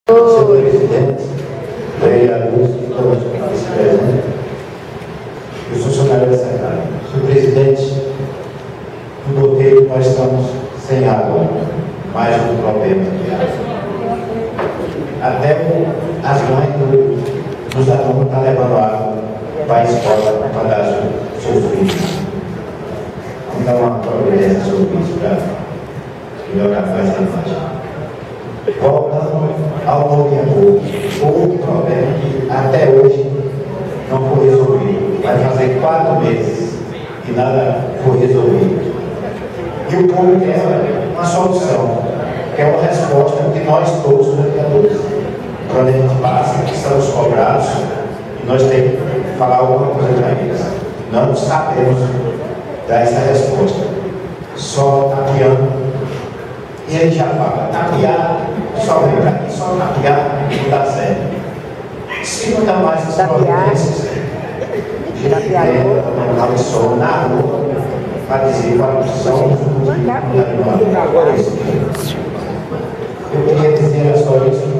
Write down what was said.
Senhor presidente, vereadores e todos os presentes, e os funcionários da Secretaria. Senhor presidente, no Boteiro nós estamos sem água, mais um problema de água. Até as mães dos alunos estão levando água para a escola para dar seus filhos. Vamos dar uma providência sobre isso para melhorar a imagem. Voltando ao Moviamor, houve um problema que até hoje não foi resolvido. Vai fazer 4 meses e nada foi resolvido. E o povo quer uma solução, quer uma resposta de nós todos, os vereadores. Quando a gente passa, que estamos cobrados, e nós temos que falar alguma coisa para eles. Não sabemos dar essa resposta. Só tapeando. E ele já fala, tapear, só vem aqui, só tapear, não dá certo. Se não dá mais as providências, a gente tem uma pessoa na rua para dizer para a opção do eu queria dizer só isso.